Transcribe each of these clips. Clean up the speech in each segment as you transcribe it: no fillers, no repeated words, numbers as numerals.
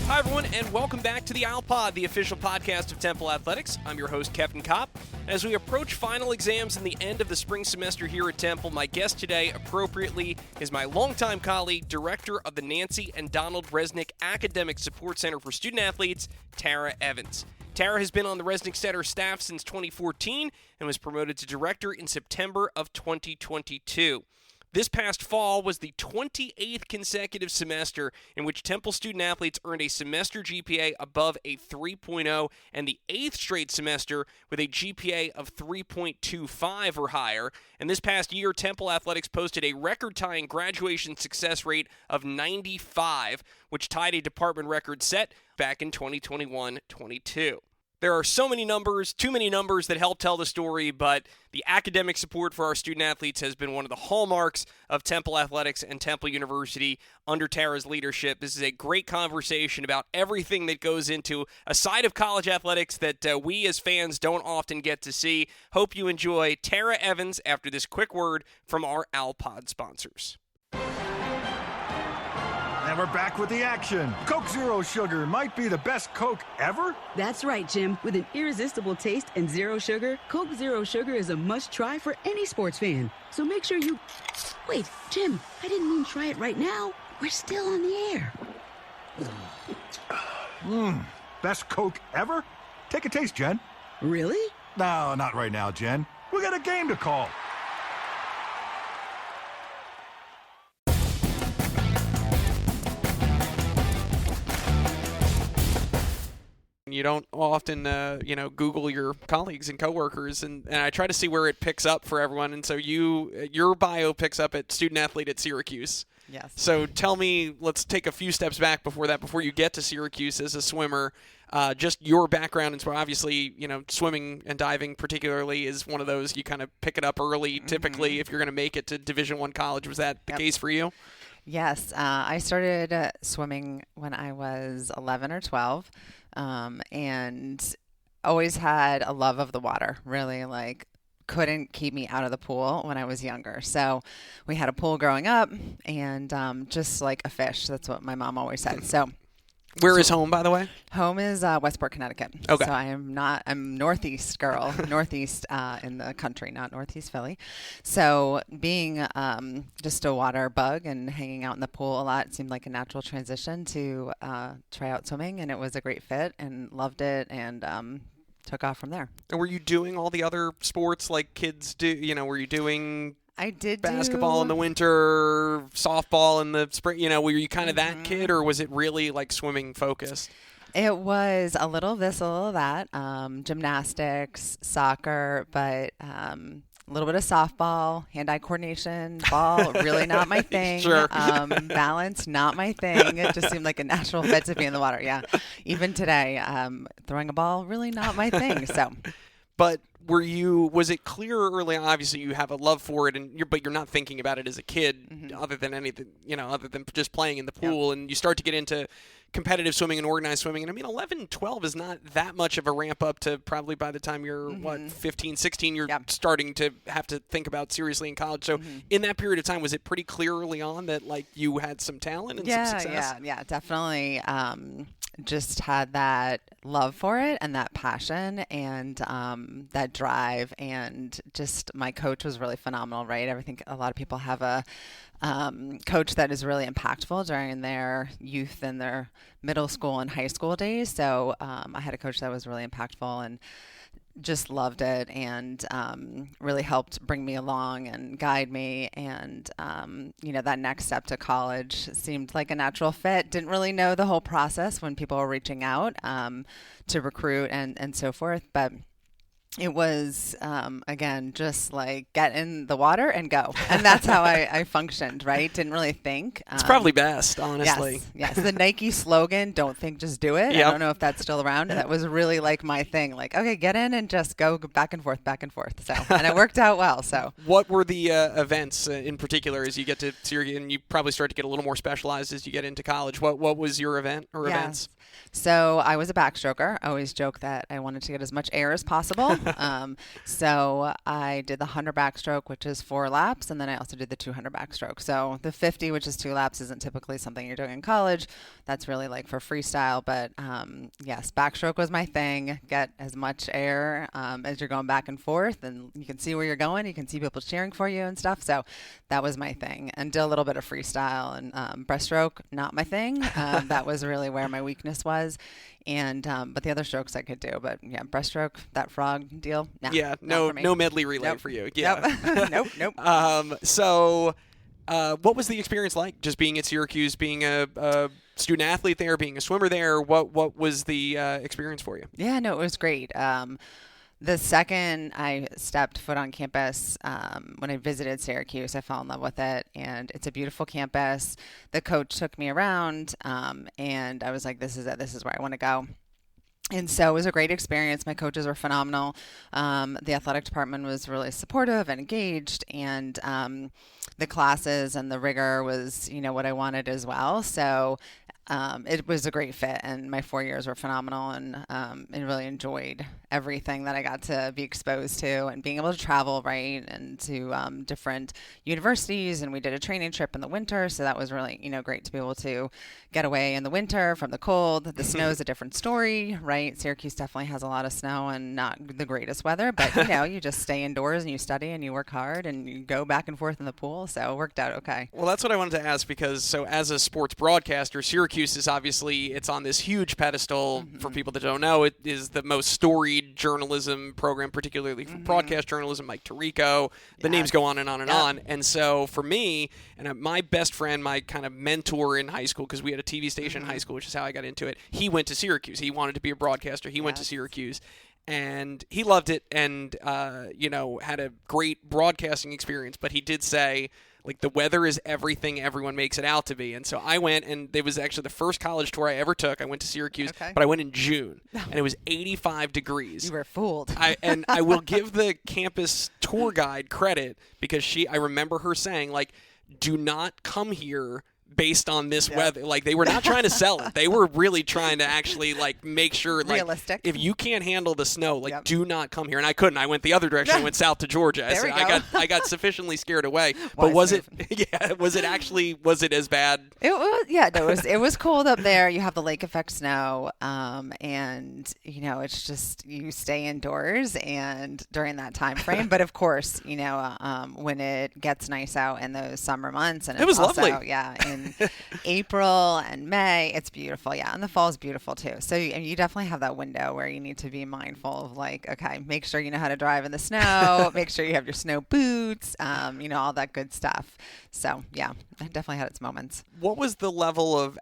Hi, everyone, and welcome back to the Owl Pod, the official podcast of Temple Athletics. I'm your host, Captain Copp. As we approach final exams and the end of the spring semester here at Temple, my guest today, appropriately, is my longtime colleague, director of the Nancy and Donald Resnick Academic Support Center for Student-Athletes, Tara Evans. Tara has been on the Resnick Center staff since 2014 and was promoted to director in September of 2022. This past fall was the 28th consecutive semester in which Temple student-athletes earned a semester GPA above a 3.0 and the 8th straight semester with a GPA of 3.25 or higher. And this past year, Temple Athletics posted a record-tying graduation success rate of 95, which tied a department record set back in 2021-22. There are so many numbers, too many numbers that help tell the story, but the academic support for our student-athletes has been one of the hallmarks of Temple Athletics and Temple University under Tara's leadership. This is a great conversation about everything that goes into a side of college athletics that we as fans don't often get to see. Hope you enjoy Tara Evans after this quick word from our Alpod sponsors. And we're back with the action. Coke Zero Sugar might be the best Coke ever. That's right, Jim. With an irresistible taste and zero sugar, Coke Zero Sugar is a must-try for any sports fan. So make sure you... Wait, Jim, I didn't mean try it right now. We're still on the air. Best Coke ever? Take a taste, Jen. Really? No, not right now, Jen. We got a game to call. You don't often, Google your colleagues and coworkers, and I try to see where it picks up for everyone. And so your bio picks up at student-athlete at Syracuse. Yes. So tell me, let's take a few steps back before you get to Syracuse as a swimmer. Just your background, and so obviously, swimming and diving particularly is one of those you kind of pick it up early. Typically, if you're going to make it to Division I college, was that the case for you? Yes. I started swimming when I was 11 or 12. And always had a love of the water, really, couldn't keep me out of the pool when I was younger. So we had a pool growing up and just like a fish. That's what my mom always said. So where is home, by the way? Home is Westport, Connecticut. Okay. So I'm Northeast girl, Northeast in the country, not Northeast Philly. So being just a water bug and hanging out in the pool a lot seemed like a natural transition to try out swimming, and it was a great fit and loved it and took off from there. And were you doing all the other sports like kids do? Were you doing... I did basketball in the winter, softball in the spring. Were you kind of that kid, or was it really like swimming focused? It was a little of this, a little of that. Gymnastics, soccer, but a little bit of softball, hand-eye coordination, ball, really not my thing. Sure. Balance, not my thing. It just seemed like a natural fit to be in the water. Yeah. Even today, throwing a ball, really not my thing. So. But was it clear early on, obviously you have a love for it, but you're not thinking about it as a kid other than anything, other than just playing in the pool, and you start to get into competitive swimming and organized swimming. And 11, 12 is not that much of a ramp up to probably by the time you're 15, 16, you're starting to have to think about seriously in college. So in that period of time, was it pretty clear early on that you had some talent and some success? Yeah, definitely. Just had that love for it and that passion and that drive, and just my coach was really phenomenal, right? I think a lot of people have a coach that is really impactful during their youth and their middle school and high school days. So I had a coach that was really impactful and just loved it, and really helped bring me along and guide me. And, that next step to college seemed like a natural fit. Didn't really know the whole process when people were reaching out to recruit and so forth. But it was, again, just like get in the water and go. And that's how I functioned, right? Didn't really think. It's probably best, honestly. Yes. The Nike slogan, don't think, just do it. Yep. I don't know if that's still around. That was really like my thing. Like, okay, get in and just go back and forth. So, and it worked out well. So what were the events in particular as you get to Syracuse, and you probably start to get a little more specialized as you get into college? What was your event or events? So I was a backstroker. I always joke that I wanted to get as much air as possible. So I did the 100 backstroke, which is 4 laps, and then I also did the 200 backstroke. So the 50, which is 2 laps, isn't typically something you're doing in college. That's really like for freestyle. But yes, backstroke was my thing. Get as much air as you're going back and forth, and you can see where you're going. You can see people cheering for you and stuff. So that was my thing. And did a little bit of freestyle, and breaststroke, not my thing. That was really where my weakness was. And but the other strokes I could do, but yeah, breaststroke, that frog deal. Nah, yeah, no medley relay for you. Yeah, nope. So, what was the experience like? Just being at Syracuse, being a student athlete there, being a swimmer there. What was the experience for you? Yeah, no, it was great. The second I stepped foot on campus, when I visited Syracuse, I fell in love with it, and it's a beautiful campus. The coach took me around, and I was like, this is it. This is where I want to go. And so it was a great experience. My coaches were phenomenal. The athletic department was really supportive and engaged, and the classes and the rigor was, what I wanted as well. So it was a great fit, and my 4 years were phenomenal, and really enjoyed everything that I got to be exposed to, and being able to travel, right, and to different universities. And we did a training trip in the winter, so that was really, great to be able to get away in the winter from the cold. The snow is a different story, right? Syracuse definitely has a lot of snow and not the greatest weather, but you just stay indoors and you study and you work hard and you go back and forth in the pool, so it worked out okay. Well, that's what I wanted to ask, because so as a sports broadcaster, Syracuse is obviously, it's on this huge pedestal. For people that don't know, it is the most storied journalism program, particularly for broadcast journalism. Mike Tirico, the names go on and on and on. And so for me, and my best friend, my kind of mentor in high school, because we had a TV station in high school, which is how I got into it, he went to Syracuse. He wanted to be a broadcaster. He went to Syracuse. And he loved it, and had a great broadcasting experience. But he did say, like, the weather is everything everyone makes it out to be. And so I went, and it was actually the first college tour I ever took. I went to Syracuse, but I went in June, and it was 85 degrees. You were fooled. I will give the campus tour guide credit, because I remember her saying, like, do not come here based on this weather. Like, they were not trying to sell it. They were really trying to actually, like, make sure, like, realistic. If you can't handle the snow, like, do not come here. And I couldn't. I went the other direction. I went south to Georgia. There we go. I got sufficiently scared away. But was it as bad? It was cold up there. You have the lake effect snow, and it's just, you stay indoors and during that time frame. But of course, when it gets nice out in those summer months, and it was also, lovely. In April and May, it's beautiful. Yeah, and the fall is beautiful too. So you definitely have that window where you need to be mindful of, like, okay, make sure you know how to drive in the snow, make sure you have your snow boots, all that good stuff. So yeah, it definitely had its moments. What was the level of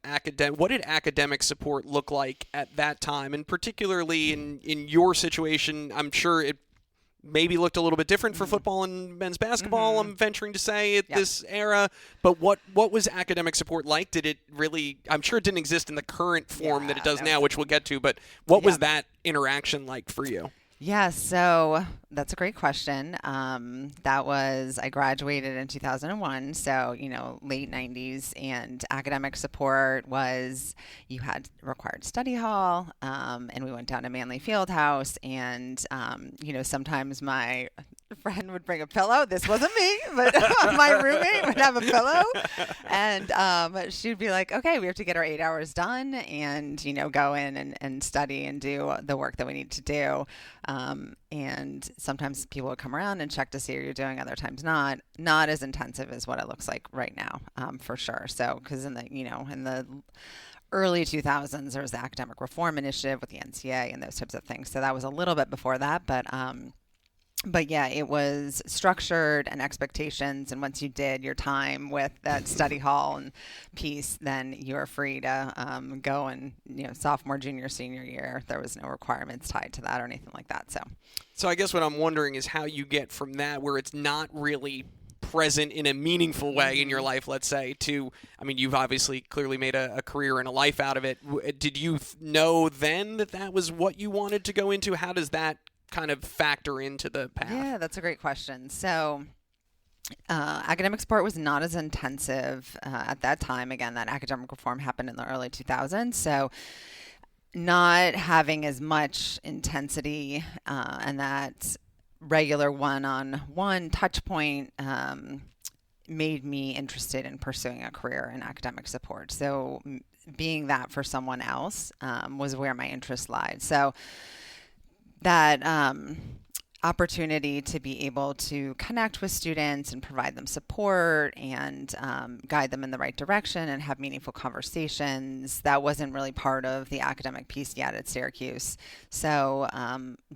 what did academic support look like at that time? And particularly in your situation, I'm sure it maybe looked a little bit different for football and men's basketball, I'm venturing to say, at this era. But what was academic support like? Did it really, I'm sure it didn't exist in the current form that it does now, which we'll get to, but what was that interaction like for you? Yeah, so that's a great question. I graduated in 2001, so, late 90s, and academic support was, you had required study hall, and we went down to Manley Fieldhouse, and, sometimes my friend would bring a pillow. This wasn't me, but my roommate would have a pillow, and she'd be like, okay, we have to get our 8 hours done and, go in and study and do the work that we need to do. And sometimes people would come around and check to see how you're doing. Other times not as intensive as what it looks like right now, for sure. So, because in the early 2000s, there was the Academic Reform Initiative with the NCA and those types of things. So that was a little bit before that, but yeah, it was structured and expectations. And once you did your time with that study hall and piece, then you were free to go and, sophomore, junior, senior year. There was no requirements tied to that or anything like that. So I guess what I'm wondering is how you get from that, where it's not really present in a meaningful way in your life, let's say, to, you've obviously clearly made a career and a life out of it. Did you know then that was what you wanted to go into? How does that kind of factor into the path? Yeah, that's a great question. So academic support was not as intensive at that time. Again, that academic reform happened in the early 2000s. So not having as much intensity and that regular one-on-one touch point made me interested in pursuing a career in academic support. So being that for someone else was where my interest lied. So that opportunity to be able to connect with students and provide them support and guide them in the right direction and have meaningful conversations, that wasn't really part of the academic piece yet at Syracuse. So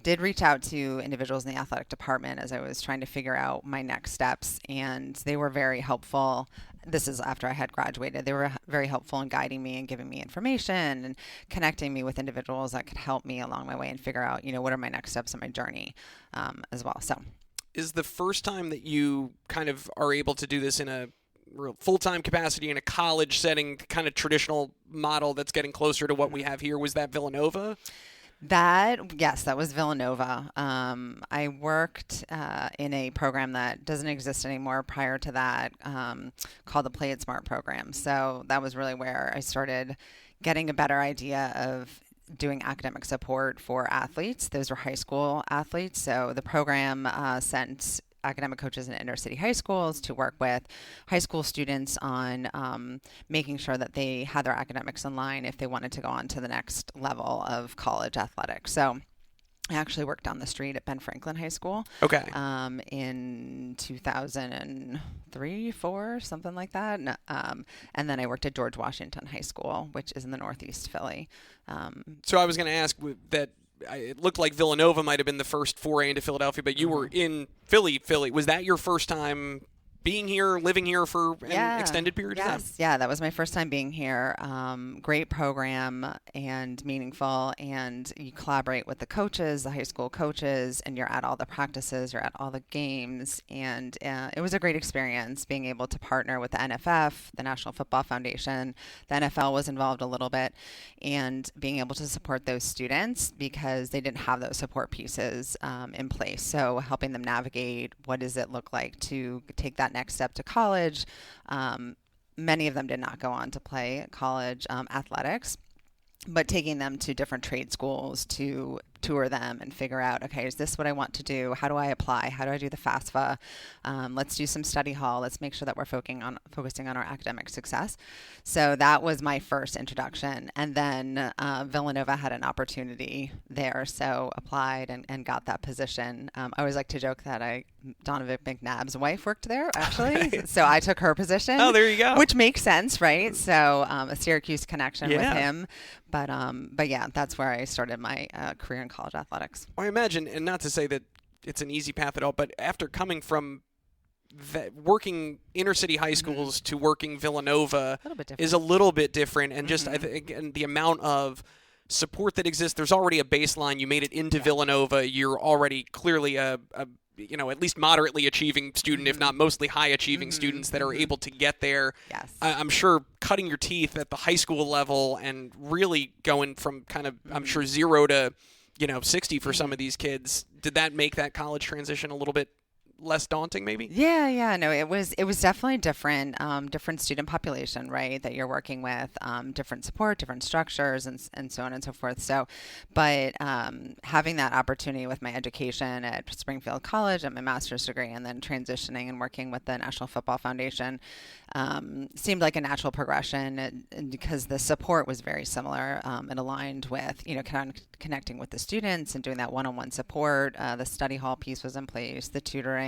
did reach out to individuals in the athletic department as I was trying to figure out my next steps, and they were very helpful. This is after I had graduated. They were very helpful in guiding me and giving me information and connecting me with individuals that could help me along my way and figure out, what are my next steps in my journey as well. So, is the first time that you kind of are able to do this in a real full-time capacity in a college setting, kind of traditional model that's getting closer to what we have here? Was that Villanova? Yes, that was Villanova. I worked in a program that doesn't exist anymore prior to that, called the Play It Smart program. So that was really where I started getting a better idea of doing academic support for athletes. Those were high school athletes. So the program sent academic coaches in inner city high schools to work with high school students on making sure that they had their academics in line if they wanted to go on to the next level of college athletics. So I actually worked down the street at Ben Franklin High School. Okay. In 2003, 4, something like that. And then I worked at George Washington High School, which is in the Northeast Philly. So I was going to ask that. It looked like Villanova might have been the first foray into Philadelphia, but you were in Philly. Was that your first time being here, living here for an extended period of time? Yeah, that was my first time being here. Great program and meaningful, and you collaborate with the coaches, the high school coaches, and you're at all the practices, you're at all the games, and it was a great experience being able to partner with the NFF, the National Football Foundation. The NFL was involved a little bit, and being able to support those students because they didn't have those support pieces in place. So helping them navigate what does it look like to take that next step to college. Many of them did not go on to play college athletics, but taking them to different trade schools to tour them and figure out, okay, is this what I want to do? How do I apply? How do I do the FAFSA? Let's do some study hall. Let's make sure that we're focusing on our academic success. So that was my first introduction. And then Villanova had an opportunity there, so applied and got that position. I always like to joke that Donovan McNabb's wife worked there, actually. Right. So I took her position. Oh, there you go. Which makes sense, right? So a Syracuse connection with him. But yeah, that's where I started my career in college athletics. I imagine, and not to say that it's an easy path at all, but after coming from working inner city high schools to working Villanova is a little bit different. And just I think and the amount of support that exists, there's already a baseline. You made it into Villanova. You're already clearly a at least moderately achieving student, if not mostly high achieving students that are able to get there. Yes. I'm sure cutting your teeth at the high school level and really going from kind of, I'm sure, 0 to, 60 for some of these kids. Did that make that college transition a little bit less daunting, maybe? Yeah. No, it was definitely different student population, right, that you're working with, different support, different structures, and so on and so forth. So, but having that opportunity with my education at Springfield College, at my master's degree, and then transitioning and working with the National Football Foundation seemed like a natural progression because the support was very similar. It aligned with, connecting with the students and doing that one-on-one support. The study hall piece was in place, the tutoring.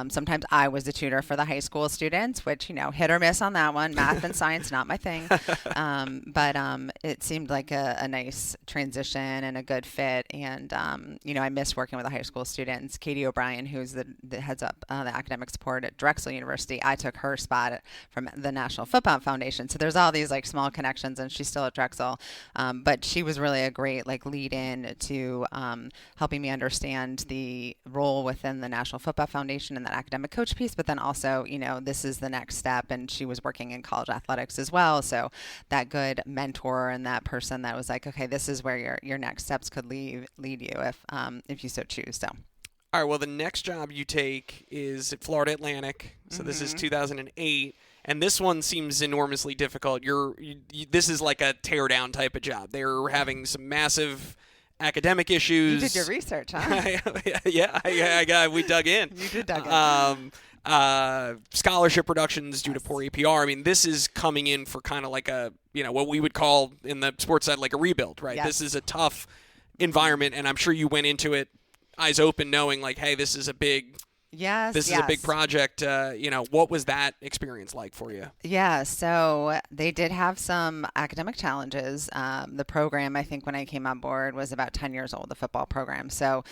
Sometimes I was the tutor for the high school students, which, hit or miss on that one. Math and science, not my thing. But it seemed like a nice transition and a good fit. And, I miss working with the high school students. Katie O'Brien, who's the heads up the academic support at Drexel University, I took her spot from the National Football Foundation. So there's all these small connections, and she's still at Drexel. But she was really a great lead in to helping me understand the role within the National Football Foundation and that academic coach piece, but then also, this is the next step. And she was working in college athletics as well. So that good mentor and that person that was like, okay, this is where your next steps could lead you if you so choose. So All right, well, the next job you take is at Florida Atlantic. So this is 2008. And this one seems enormously difficult. This is like a tear-down type of job. They're having some massive academic issues. You did your research, huh? Yeah, we dug in. You did dug in. Scholarship reductions due to poor APR. I mean, this is coming in for kind of like a, what we would call in the sports side like a rebuild, right? Yes. This is a tough environment, and I'm sure you went into it eyes open, knowing like, hey, this is a big project. What was that experience like for you? Yeah, so they did have some academic challenges. The program, I think when I came on board, was about 10 years old, the football program. So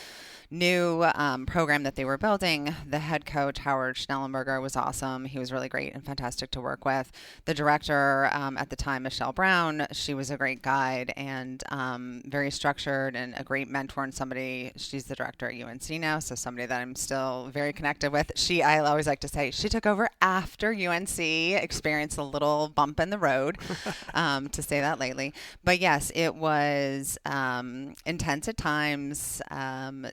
new program that they were building. The head coach, Howard Schnellenberger, was awesome. He was really great and fantastic to work with. The director at the time, Michelle Brown, she was a great guide and very structured and a great mentor and somebody, she's the director at UNC now, so somebody that I'm still very connected with. I always like to say, she took over after UNC experienced a little bump in the road, to say that lately. But yes, it was intense at times,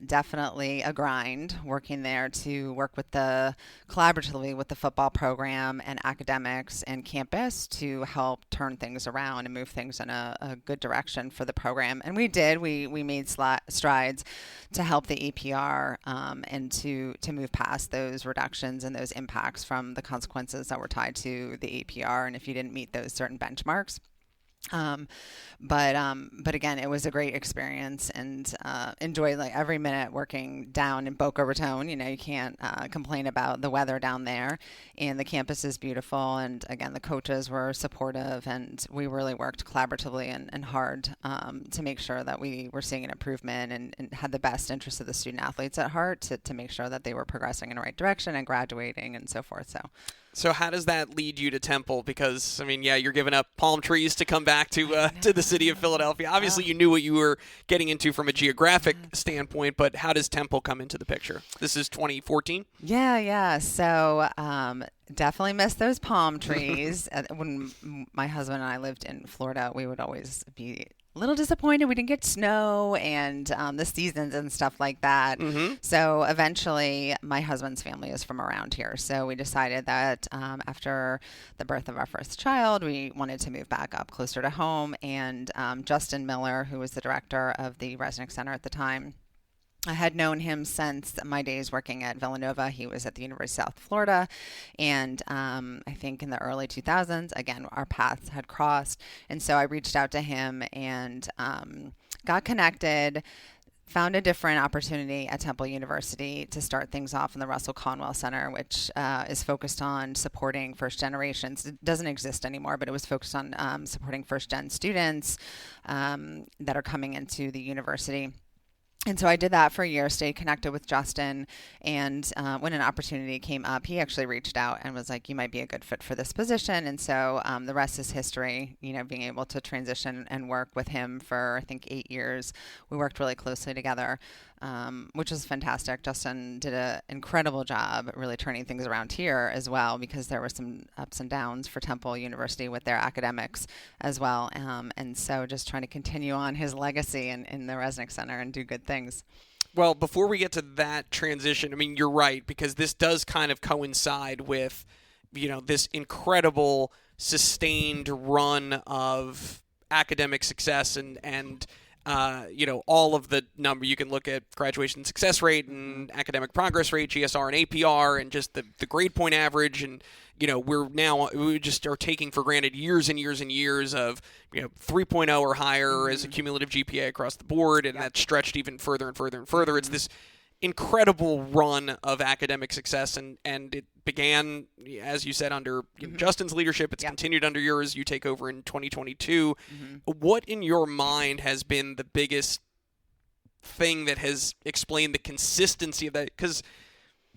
definitely a grind working there to work collaboratively with the football program and academics and campus to help turn things around and move things in a good direction for the program. And we did. We made strides to help the APR and to move past those reductions and those impacts from the consequences that were tied to the APR and if you didn't meet those certain benchmarks. But again, it was a great experience and enjoyed like every minute working down in Boca Raton. You can't complain about the weather down there, and the campus is beautiful. And again, the coaches were supportive, and we really worked collaboratively and hard to make sure that we were seeing an improvement and had the best interests of the student athletes at heart to make sure that they were progressing in the right direction and graduating and so forth. So how does that lead you to Temple? Because, I mean, yeah, you're giving up palm trees to come back to the city of Philadelphia. Obviously, you knew what you were getting into from a geographic standpoint, but how does Temple come into the picture? This is 2014? Yeah. So definitely miss those palm trees. When my husband and I lived in Florida, we would always be a little disappointed we didn't get snow and the seasons and stuff like that. So eventually my husband's family is from around here. So we decided that after the birth of our first child, we wanted to move back up closer to home. And Justin Miller, who was the director of the Resnick Center at the time, I had known him since my days working at Villanova. He was at the University of South Florida. And I think in the early 2000s, again, our paths had crossed. And so I reached out to him and got connected, found a different opportunity at Temple University to start things off in the Russell Conwell Center, which is focused on supporting first generations. It doesn't exist anymore, but it was focused on supporting first gen students that are coming into the university. And so I did that for a year, stayed connected with Justin, and when an opportunity came up, he actually reached out and was like, you might be a good fit for this position. And so the rest is history, being able to transition and work with him for, I think, 8 years. We worked really closely together, which was fantastic. Justin did an incredible job really turning things around here as well, because there were some ups and downs for Temple University with their academics as well. And so just trying to continue on his legacy in the Resnick Center and do good things. Well, before we get to that transition, I mean, you're right, because this does kind of coincide with, this incredible sustained run of academic success and all of the number. You can look at graduation success rate and academic progress rate, GSR and APR, and just the grade point average. And, we just are taking for granted years and years and years of, 3.0 or higher as a cumulative GPA across the board. And that's stretched even further and further and further. It's this incredible run of academic success. And it began, as you said, under Justin's leadership. It's continued under yours. You take over in 2022. What in your mind has been the biggest thing that has explained the consistency of that? Because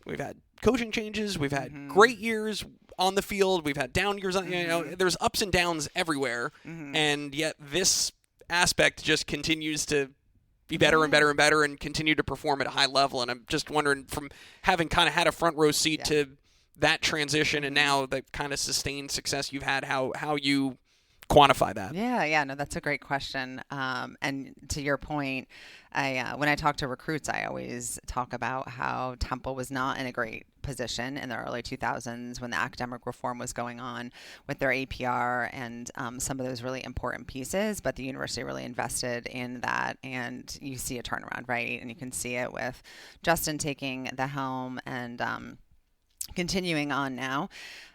we've had coaching changes. We've had great years on the field. We've had down years. There's ups and downs everywhere. And yet this aspect just continues to be better and better and better and continue to perform at a high level. And I'm just wondering, from having kind of had a front row seat to that transition and now the kind of sustained success you've had, how you quantify that? Yeah, no, that's a great question. And to your point, when I talk to recruits, I always talk about how Temple was not in a great position in the early 2000s when the academic reform was going on with their APR and some of those really important pieces, but the university really invested in that, and you see a turnaround, right? And you can see it with Justin taking the helm and continuing on now.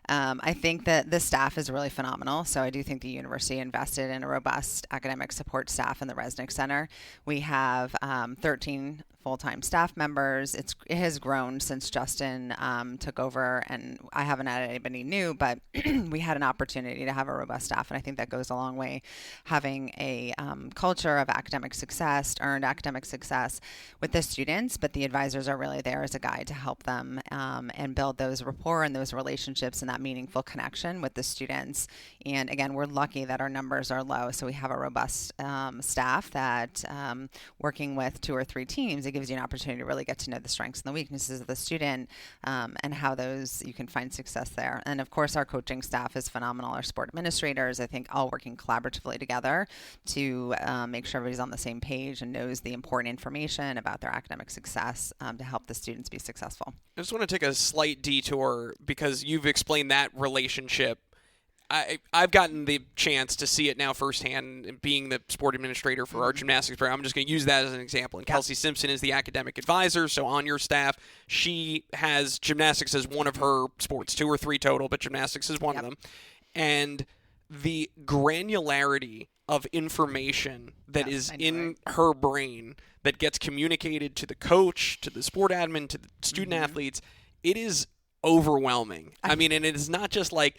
I think that the staff is really phenomenal. So I do think the university invested in a robust academic support staff in the Resnick Center. We have 13 full-time staff members. It has grown since Justin took over, and I haven't added anybody new, but we had an opportunity to have a robust staff, and I think that goes a long way. Having a culture of academic success, earned academic success with the students, but the advisors are really there as a guide to help them and build those rapport and those relationships and that meaningful connection with the students. And again, we're lucky that our numbers are low, so we have a robust staff that working with 2 or 3 teams, it gives you an opportunity to really get to know the strengths and the weaknesses of the student and how those you can find success there. And of course, our coaching staff is phenomenal. Our sport administrators, I think, all working collaboratively together to make sure everybody's on the same page and knows the important information about their academic success to help the students be successful. I just want to take a slight detour because you've explained that relationship. I've gotten the chance to see it now firsthand being the sport administrator for our gymnastics program. I'm just going to use that as an example. And Kelsey Simpson is the academic advisor. So on your staff, she has gymnastics as one of her sports, 2 or 3 total, but gymnastics is one of them. And the granularity of information that is in her brain that gets communicated to the coach, to the sport admin, to the student athletes, it is overwhelming. I mean, and it is not just like,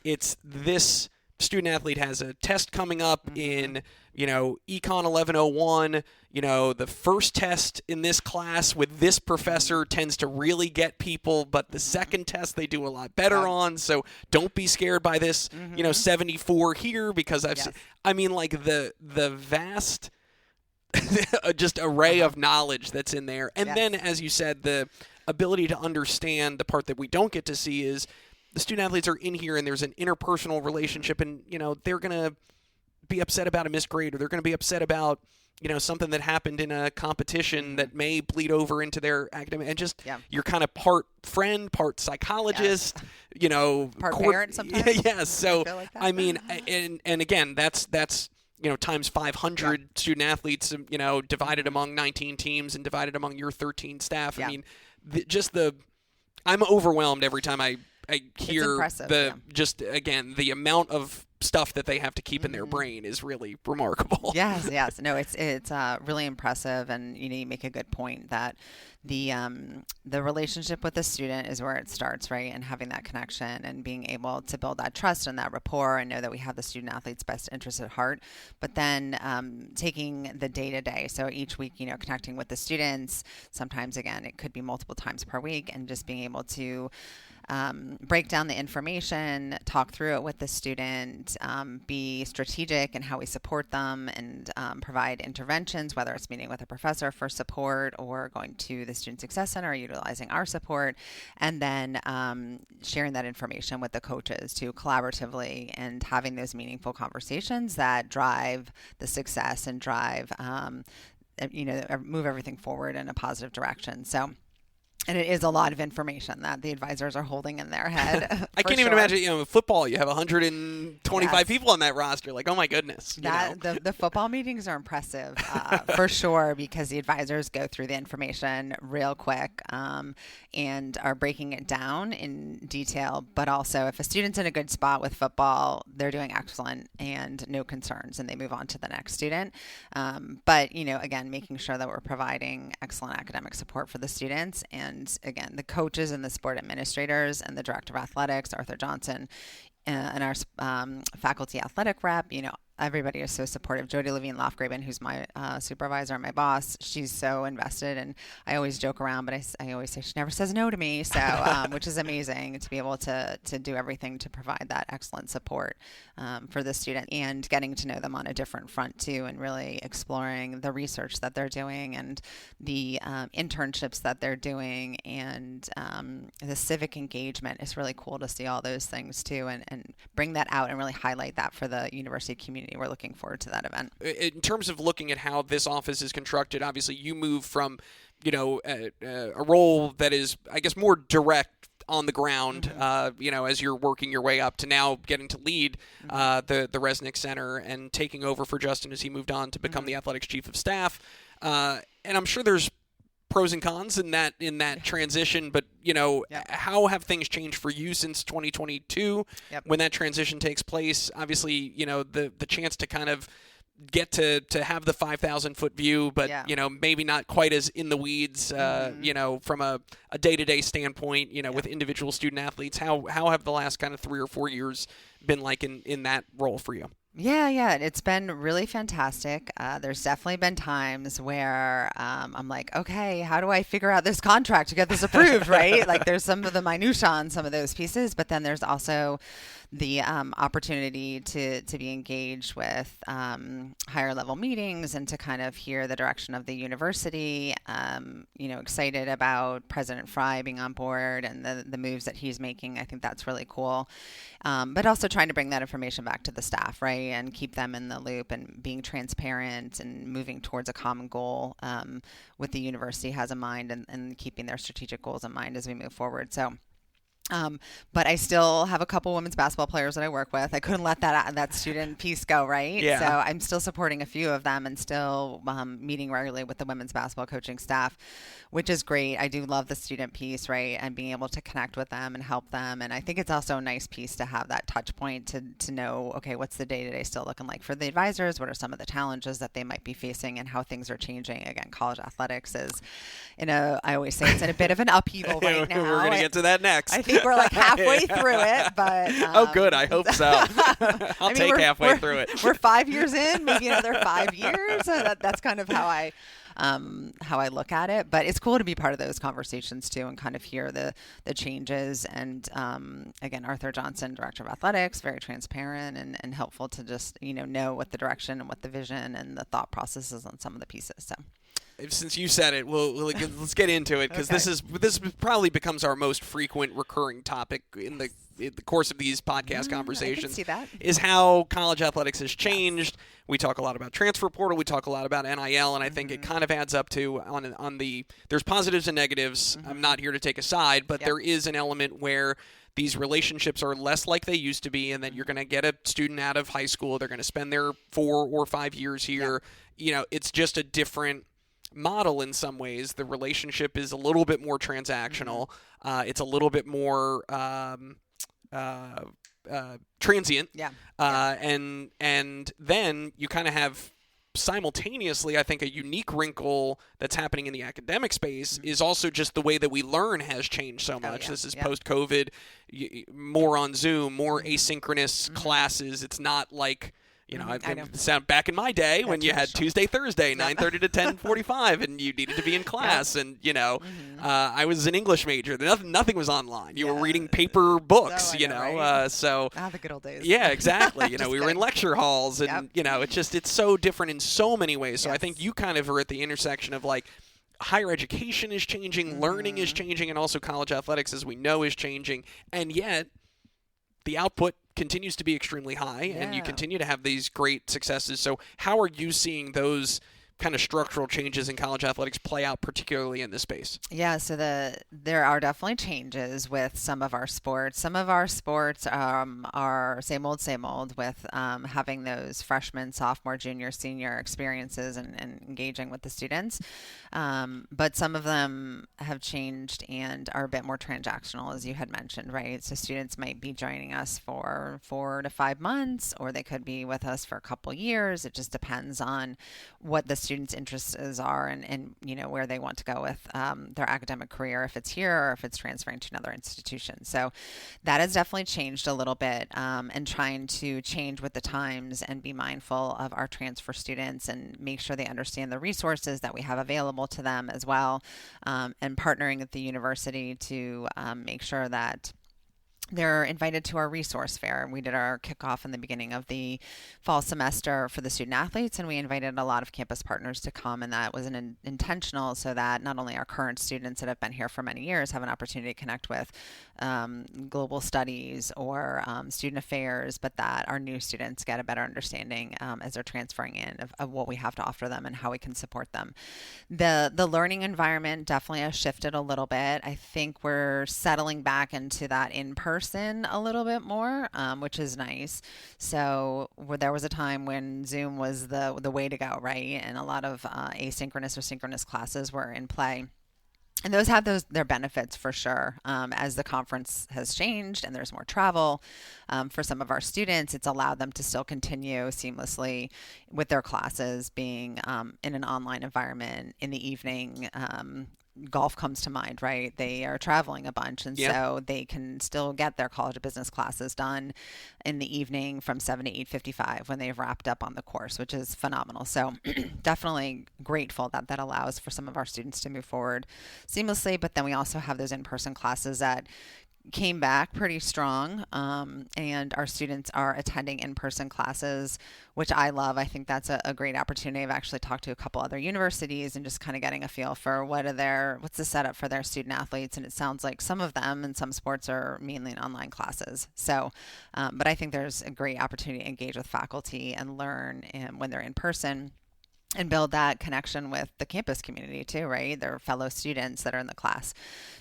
it's this student athlete has a test coming up in, Econ 1101, the first test in this class with this professor tends to really get people, but the second test they do a lot better on. So don't be scared by this, 74 here because the vast just array of knowledge that's in there. And then, as you said, the ability to understand the part that we don't get to see is the student athletes are in here and there's an interpersonal relationship and, they're going to be upset about a missed grade or they're going to be upset about, something that happened in a competition that may bleed over into their academic and just you're kind of part friend, part psychologist, part parent sometimes. Yes. So, like I mean, and again, that's times 500 student athletes, divided among 19 teams and divided among your 13 staff. I mean, I'm overwhelmed every time I hear the amount of stuff that they have to keep in their brain is really remarkable. Yes. No, it's really impressive, and you make a good point that the relationship with the student is where it starts, right? And having that connection and being able to build that trust and that rapport and know that we have the student athlete's best interest at heart. But then taking the day-to-day, so each week, connecting with the students. Sometimes, again, it could be multiple times per week, and just being able to break down the information, talk through it with the student, be strategic in how we support them, and provide interventions, whether it's meeting with a professor for support or going to the Student Success Center or utilizing our support, and then sharing that information with the coaches too, collaboratively, and having those meaningful conversations that drive the success and drive, move everything forward in a positive direction. So. And it is a lot of information that the advisors are holding in their head. I can't even imagine, football, you have 125 people on that roster. Like, oh my goodness. The football meetings are impressive for sure, because the advisors go through the information real quick and are breaking it down in detail. But also, if a student's in a good spot with football, they're doing excellent and no concerns, and they move on to the next student. But, again, making sure that we're providing excellent academic support for the students. And again, the coaches and the sport administrators and the director of athletics, Arthur Johnson, and our faculty athletic rep, everybody is so supportive. Jody Levine-Lofgraven, who's my supervisor and my boss, she's so invested. And I always joke around, but I always say she never says no to me. So, which is amazing to be able to do everything to provide that excellent support for the student, and getting to know them on a different front too, and really exploring the research that they're doing and the internships that they're doing, and the civic engagement. Is really cool to see all those things too, and bring that out and really highlight that for the university community. We're looking forward to that event. In terms of looking at how this office is constructed, obviously you move from, a role that is, I guess, more direct on the ground, as you're working your way up to now getting to lead the Resnick Center and taking over for Justin as he moved on to become the athletics chief of staff. And I'm sure there's pros and cons in that transition, but how have things changed for you since 2022 when that transition takes place? Obviously, the chance to kind of get to have the 5,000-foot view, but maybe not quite as in the weeds, from a day-to-day standpoint, with individual student athletes. How have the last kind of 3 or 4 years been like in that role for you? Yeah, it's been really fantastic. There's definitely been times where I'm like, okay, how do I figure out this contract to get this approved, right? Like there's some of the minutia on some of those pieces, but then there's also the opportunity to be engaged with higher level meetings and to kind of hear the direction of the university. Excited about President Fry being on board and the moves that he's making. I think that's really cool. But also trying to bring that information back to the staff, right? And keep them in the loop and being transparent and moving towards a common goal with the university has in mind, and keeping their strategic goals in mind as we move forward. So. But I still have a couple women's basketball players that I work with. I couldn't let that student piece go, right? Yeah. So I'm still supporting a few of them and still meeting regularly with the women's basketball coaching staff, which is great. I do love the student piece, right? And being able to connect with them and help them. And I think it's also a nice piece to have that touch point to know, okay, what's the day-to-day still looking like for the advisors? What are some of the challenges that they might be facing and how things are changing? Again, college athletics is I always say it's in a bit of an upheaval right now. We're going to get to that next. I think we're like halfway through it, but oh, good. I hope so. I'll take halfway through it. We're 5 years in, maybe another 5 years. That's kind of how I look at it. But it's cool to be part of those conversations too, and kind of hear the changes. And again, Arthur Johnson, Director of Athletics, very transparent and helpful to just know what the direction and what the vision and the thought processes on some of the pieces. So. Since you said it, let's get into it, because Okay. this probably becomes our most frequent recurring topic in the course of these podcast conversations. I can see that. Is how college athletics has changed. We talk a lot about transfer portal. We talk a lot about NIL, and I think it kind of adds up to there's positives and negatives. I'm not here to take a side, but there is an element where these relationships are less like they used to be, and that you're going to get a student out of high school. They're going to spend their 4 or 5 years here. It's just a different model in some ways. The relationship is a little bit more transactional. It's a little bit more transient. And then you kind of have simultaneously, I think, a unique wrinkle that's happening in the academic space is also just the way that we learn has changed so much. This is post-COVID, more on Zoom, more asynchronous classes. It's not like sound back in my day when you had Tuesday, Thursday, 9:30 to 10:45, and you needed to be in class. And I was an English major. Nothing was online. You were reading paper books. Right? So the good old days. Yeah, exactly. We were in lecture halls, and it's so different in so many ways. So I think you kind of are at the intersection of like higher education is changing, learning is changing, and also college athletics, as we know, is changing, and yet the output continues to be extremely high, and you continue to have these great successes. So how are you seeing those kind of structural changes in college athletics play out, particularly in this space? Yeah, so there are definitely changes with some of our sports. Some of our sports are same old with having those freshman, sophomore, junior, senior experiences and engaging with the students. But some of them have changed and are a bit more transactional, as you had mentioned, right? So students might be joining us for 4 to 5 months, or they could be with us for a couple years. It just depends on what the students' interests are and where they want to go with their academic career, if it's here or if it's transferring to another institution. So that has definitely changed a little bit, and trying to change with the times and be mindful of our transfer students and make sure they understand the resources that we have available to them as well, and partnering with the university to make sure that they're invited to our resource fair. We did our kickoff in the beginning of the fall semester for the student athletes, and we invited a lot of campus partners to come, and that was intentional so that not only our current students that have been here for many years have an opportunity to connect with global studies or student affairs, but that our new students get a better understanding as they're transferring in of what we have to offer them and how we can support them. The learning environment definitely has shifted a little bit. I think we're settling back into that in-person a little bit more, which is nice. So there was a time when Zoom was the way to go, right? And a lot of asynchronous or synchronous classes were in play. And those have their benefits for sure. As the conference has changed and there's more travel for some of our students, it's allowed them to still continue seamlessly with their classes being in an online environment in the evening. Golf comes to mind, right? They are traveling a bunch, and so they can still get their College of Business classes done in the evening from 7 to 8:55 when they've wrapped up on the course, which is phenomenal. So definitely grateful that that allows for some of our students to move forward seamlessly. But then we also have those in-person classes that came back pretty strong, and our students are attending in-person classes, which I love. I think that's a great opportunity. I've actually talked to a couple other universities and just kind of getting a feel for what's the setup for their student athletes, and it sounds like some of them in some sports are mainly in online classes. So, but I think there's a great opportunity to engage with faculty and learn when they're in person, and build that connection with the campus community too, right? Their fellow students that are in the class.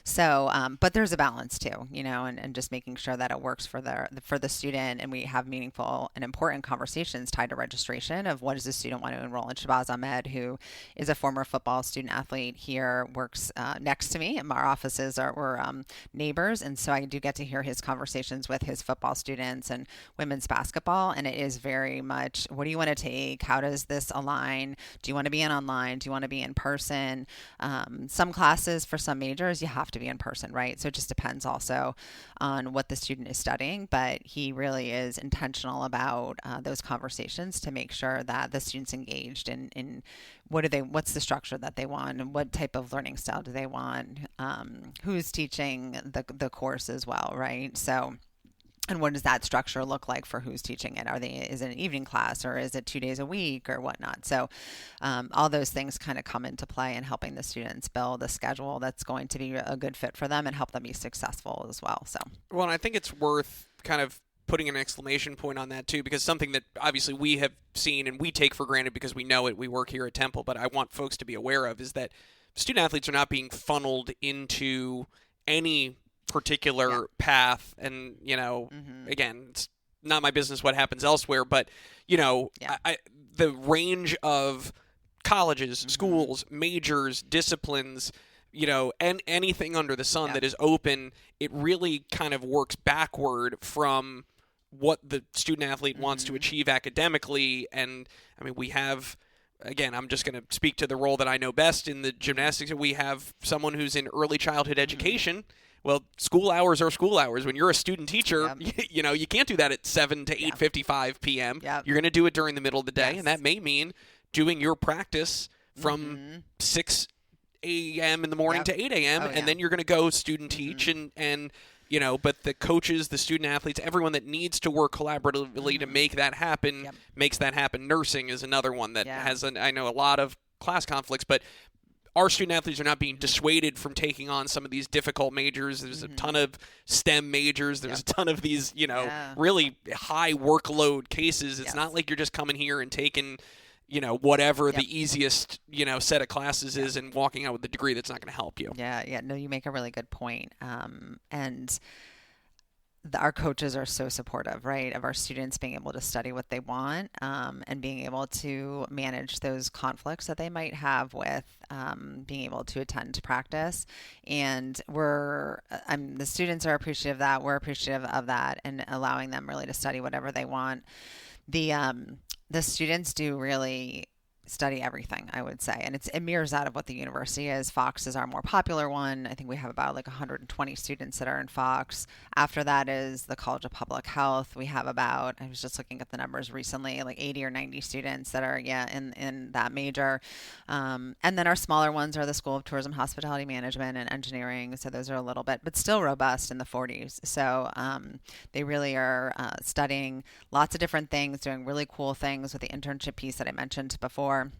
So, but there's a balance too, and just making sure that it works for the student, and we have meaningful and important conversations tied to registration of what does the student want to enroll in. Shabazz Ahmed, who is a former football student athlete here, works next to me, and our offices were neighbors, and so I do get to hear his conversations with his football students and women's basketball, and it is very much, what do you want to take? How does this align? Do you want to be in online? Do you want to be in person? Some classes for some majors, you have to be in person, right? So it just depends also on what the student is studying, but he really is intentional about those conversations to make sure that the student's engaged in what's the structure that they want, and what type of learning style do they want, who's teaching the course as well, right? So, and what does that structure look like for who's teaching it? Is it an evening class, or is it 2 days a week, or whatnot? So all those things kind of come into play in helping the students build a schedule that's going to be a good fit for them and help them be successful as well. So, well, and I think it's worth kind of putting an exclamation point on that too, because something that obviously we have seen and we take for granted because we know it, we work here at Temple, but I want folks to be aware of is that student athletes are not being funneled into any particular path, and again, it's not my business what happens elsewhere, but the range of colleges, schools, majors, disciplines, and anything under the sun that is open, it really kind of works backward from what the student athlete wants to achieve academically. And I mean, we have, again, I'm just going to speak to the role that I know best in the gymnastics. We have someone who's in early childhood education. Well, school hours are school hours. When you're a student teacher, you can't do that at 7 to 8:55 p.m. You're going to do it during the middle of the day, and that may mean doing your practice from 6 a.m. in the morning to 8 a.m., and then you're going to go student teach, and but the coaches, the student athletes, everyone that needs to work collaboratively to make that happen, makes that happen. Nursing is another one that has, I know, a lot of class conflicts, but our student athletes are not being dissuaded from taking on some of these difficult majors. There's a ton of STEM majors. There's a ton of these, really high workload cases. It's not like you're just coming here and taking, whatever the easiest, set of classes is and walking out with a degree that's not going to help you. Yeah. No, you make a really good point. And our coaches are so supportive, right, of our students being able to study what they want, and being able to manage those conflicts that they might have with being able to attend practice. And the students are appreciative of that. We're appreciative of that, and allowing them really to study whatever they want. The students do really study everything, I would say. And it mirrors out of what the university is. Fox is our more popular one. I think we have about like 120 students that are in Fox. After that is the College of Public Health. We have about, I was just looking at the numbers recently, like 80 or 90 students that are, in that major. And then our smaller ones are the School of Tourism, Hospitality Management, and Engineering. So those are a little bit, but still robust in the 40s. So they really are studying lots of different things, doing really cool things with the internship piece that I mentioned before,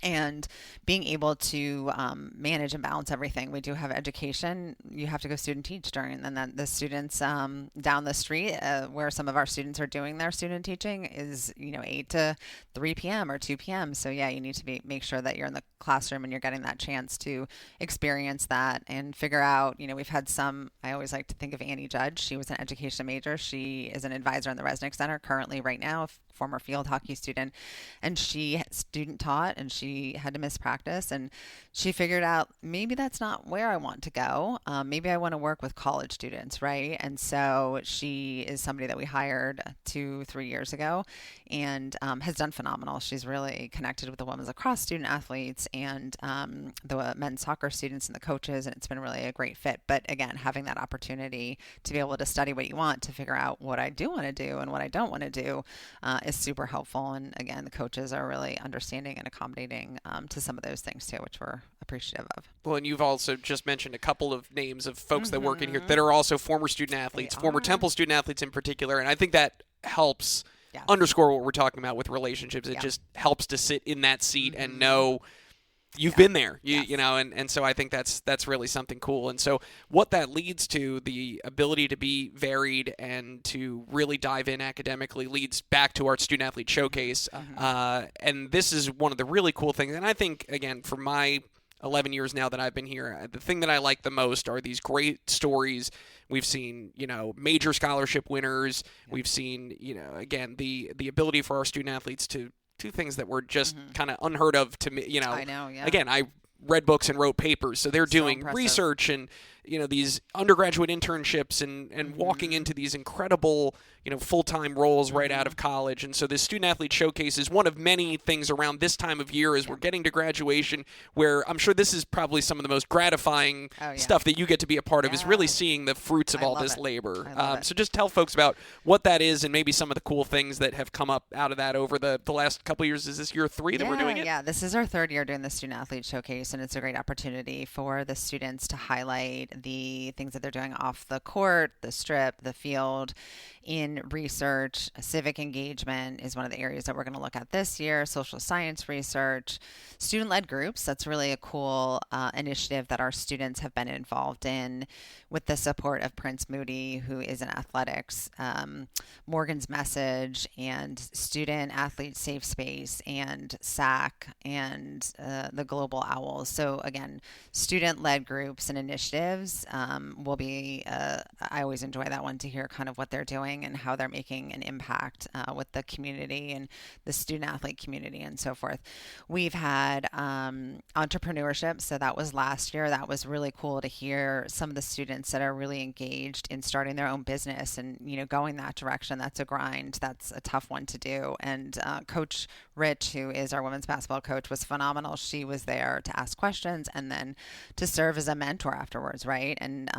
and being able to manage and balance everything. We do have education. You have to go student teach during, and then the students down the street where some of our students are doing their student teaching is 8 to 3 p.m. or 2 p.m. So you need to make sure that you're in the classroom and you're getting that chance to experience that and figure out. We've had some. I always like to think of Annie Judge. She was an education major. She is an advisor in the Resnick Center currently right now, former field hockey student, and she student taught, and she had to miss practice, and she figured out maybe that's not where I want to go. Maybe I want to work with college students, right? And so she is somebody that we hired 2-3 years ago, and has done phenomenal. She's really connected with the women's lacrosse student athletes and the men's soccer students and the coaches, and it's been really a great fit. But again, having that opportunity to be able to study what you want, to figure out what I do want to do and what I don't want to do, is super helpful. And again, the coaches are really understanding and accommodating to some of those things too, which we're appreciative of. Well, and you've also just mentioned a couple of names of folks that work in here that are also former student athletes, former Temple student athletes in particular, and I think that helps underscore what we're talking about with relationships. It just helps to sit in that seat and know you've been there, and so I think that's really something cool. And so what that leads to, the ability to be varied and to really dive in academically, leads back to our Student Athlete Showcase. And this is one of the really cool things. And I think, again, for my 11 years now that I've been here, the thing that I like the most are these great stories. We've seen, major scholarship winners. We've seen, again, the ability for our student athletes to do things that were just kind of unheard of to me. I know, yeah. Again, I read books and wrote papers, so they're doing impressive research and these undergraduate internships and walking into these incredible full-time roles right out of college. And so this Student Athlete Showcase is one of many things around this time of year as we're getting to graduation, where I'm sure this is probably some of the most gratifying stuff that you get to be a part of, is really seeing the fruits of all this labor. So just tell folks about what that is and maybe some of the cool things that have come up out of that over the last couple of years. Is this year 3 that we're doing it? Yeah, this is our 3rd year doing the Student Athlete Showcase, and it's a great opportunity for the students to highlight the things that they're doing off the court, the strip, the field, in research. Civic engagement is one of the areas that we're going to look at this year. Social science research, student-led groups. That's really a cool initiative that our students have been involved in with the support of Prince Moody, who is in athletics, Morgan's Message, and Student Athlete Safe Space, and SAC, and the Global Owls. So again, student-led groups and initiatives will be, I always enjoy that one, to hear kind of what they're doing and how they're making an impact with the community and the student athlete community and so forth. We've had entrepreneurship. So that was last year. That was really cool to hear some of the students that are really engaged in starting their own business and, going that direction. That's a grind. That's a tough one to do. And Coach Rich, who is our women's basketball coach, was phenomenal. She was there to ask questions and then to serve as a mentor afterwards, right? And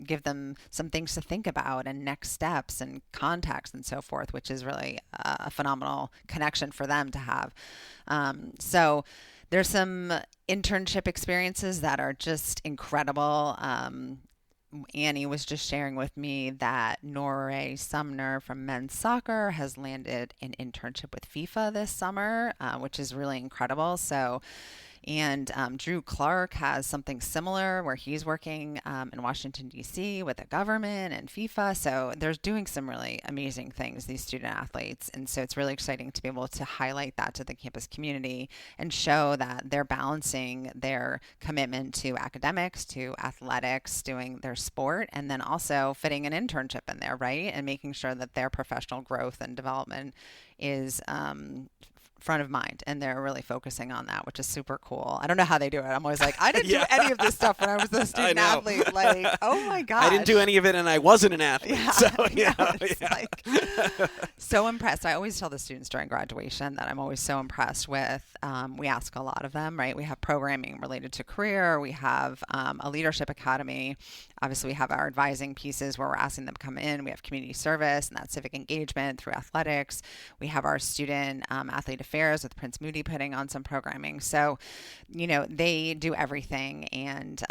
give them some things to think about and next steps and contacts and so forth, which is really a phenomenal connection for them to have. So there's some internship experiences that are just incredible. Annie was just sharing with me that Norrie Sumner from men's soccer has landed an internship with FIFA this summer, which is really incredible. So, and Drew Clark has something similar where he's working in Washington, D.C. with the government and FIFA. So they're doing some really amazing things, these student athletes. And so it's really exciting to be able to highlight that to the campus community and show that they're balancing their commitment to academics, to athletics, doing their sport, and then also fitting an internship in there, right? And making sure that their professional growth and development is front of mind, and they're really focusing on that, which is super cool. I don't know how they do it. I'm always like, I didn't do any of this stuff when I was a student athlete. Like, oh my gosh. I didn't do any of it, and I wasn't an athlete. Yeah, so, like, so impressed. I always tell the students during graduation that I'm always so impressed with. We ask a lot of them, right? We have programming related to career. We have a leadership academy. Obviously, we have our advising pieces where we're asking them to come in. We have community service and that civic engagement through athletics. We have our student athlete affairs with Prince Moody putting on some programming. So, they do everything, and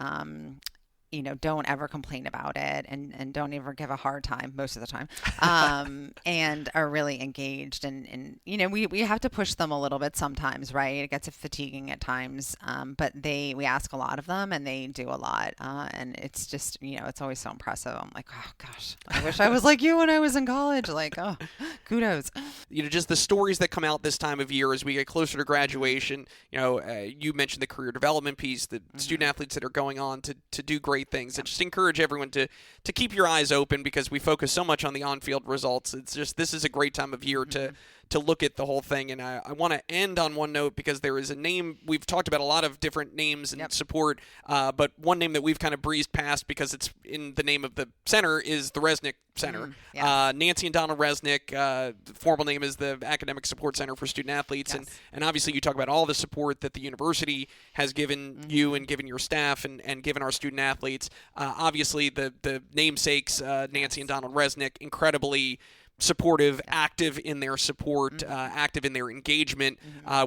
don't ever complain about it, and don't ever give a hard time most of the time, and are really engaged. And we have to push them a little bit sometimes, right? It gets fatiguing at times, but we ask a lot of them, and they do a lot, and it's just, it's always so impressive. I'm like, oh gosh, I wish I was like you when I was in college. Like, oh, kudos. Just the stories that come out this time of year as we get closer to graduation. You mentioned the career development piece, the student athletes that are going on to do great things. I just encourage everyone to keep your eyes open, because we focus so much on the on-field results. It's just, this is a great time of year to look at the whole thing. And I want to end on one note, because there is a name, we've talked about a lot of different names and support, but one name that we've kind of breezed past because it's in the name of the center is the Resnick Center. Nancy and Donald Resnick, the formal name is the Academic Support Center for Student Athletes. And obviously you talk about all the support that the university has given you and given your staff and given our student athletes. Obviously the namesakes, Nancy and Donald Resnick, incredibly supportive, active in their support, active in their engagement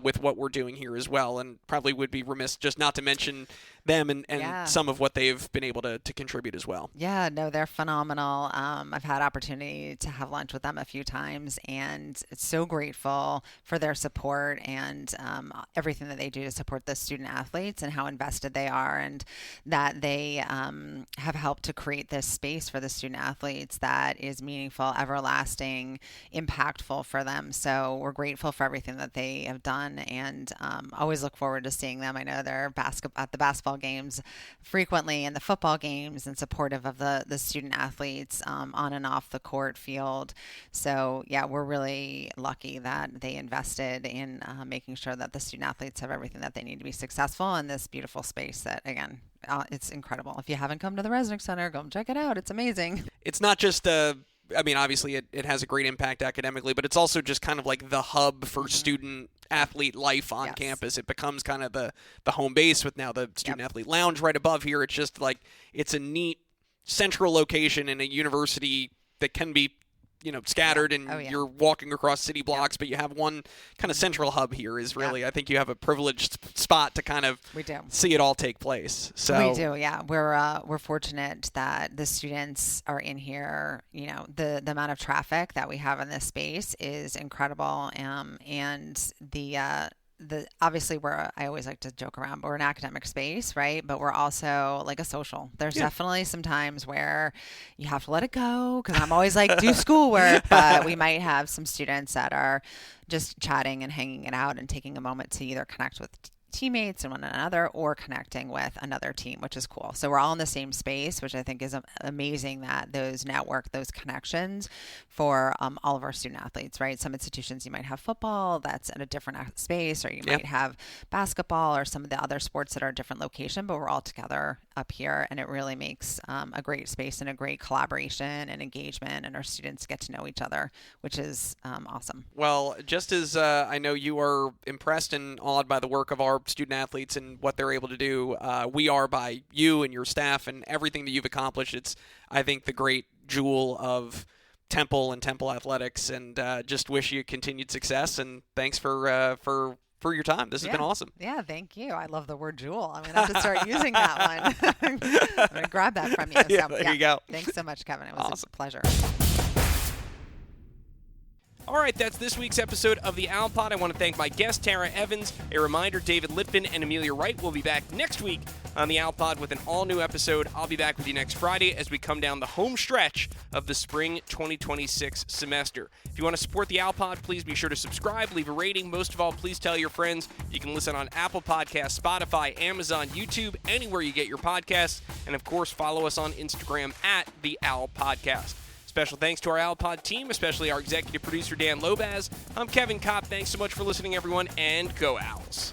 with what we're doing here as well, and probably would be remiss just not to mention them and some of what they've been able to contribute as well. Yeah, no, they're phenomenal. I've had opportunity to have lunch with them a few times, and it's so grateful for their support and everything that they do to support the student athletes and how invested they are, and that they have helped to create this space for the student athletes that is meaningful, everlasting, impactful for them. So we're grateful for everything that they have done, and always look forward to seeing them. I know they're at the basketball games frequently, and the football games, and supportive of the student athletes on and off the court field. So yeah, we're really lucky that they invested in making sure that the student athletes have everything that they need to be successful in this beautiful space that, again, it's incredible. If you haven't come to the Resnick Center, go check it out. It's amazing. It's not just obviously it has a great impact academically, but it's also just kind of like the hub for student athlete life on campus. It becomes kind of the home base with now the student athlete lounge right above here. It's just like, it's a neat central location in a university that can be scattered, and you're walking across city blocks, but you have one kind of central hub here is really, I think you have a privileged spot to kind of see it all take place. So we do, yeah. We're fortunate that the students are in here. The amount of traffic that we have in this space is incredible, and obviously I always like to joke around, but we're an academic space, right? But we're also like a social. There's definitely some times where you have to let it go, because I'm always like, do schoolwork, but we might have some students that are just chatting and hanging it out and taking a moment to either connect with teammates and one another, or connecting with another team, which is cool. So we're all in the same space, which I think is amazing, that those connections for all of our student athletes, right? Some institutions, you might have football that's at a different space, or you might have basketball or some of the other sports that are a different location, but we're all together up here, and it really makes a great space and a great collaboration and engagement, and our students get to know each other, which is awesome. Well, just as I know you are impressed and awed by the work of our student athletes and what they're able to do, we are by you and your staff and everything that you've accomplished. It's, I think, the great jewel of Temple and Temple athletics, and just wish you continued success, and thanks for your time. This has been awesome. Yeah, thank you. I love the word jewel. I'm going to have to start using that one. I'm going to grab that from you. There you go. Thanks so much, Kevin. It was a pleasure. All right, that's this week's episode of the Owl Pod. I want to thank my guest, Tara Evans. A reminder, David Litvin and Amelia Wright will be back next week on the Owl Pod with an all-new episode. I'll be back with you next Friday as we come down the home stretch of the spring 2026 semester. If you want to support the Owl Pod, please be sure to subscribe, leave a rating. Most of all, please tell your friends. You can listen on Apple Podcasts, Spotify, Amazon, YouTube, anywhere you get your podcasts. And, of course, follow us on Instagram at the Owl Podcast. Special thanks to our Owl Pod team, especially our executive producer, Dan Lobaz. I'm Kevin Kopp. Thanks so much for listening, everyone, and go Owls.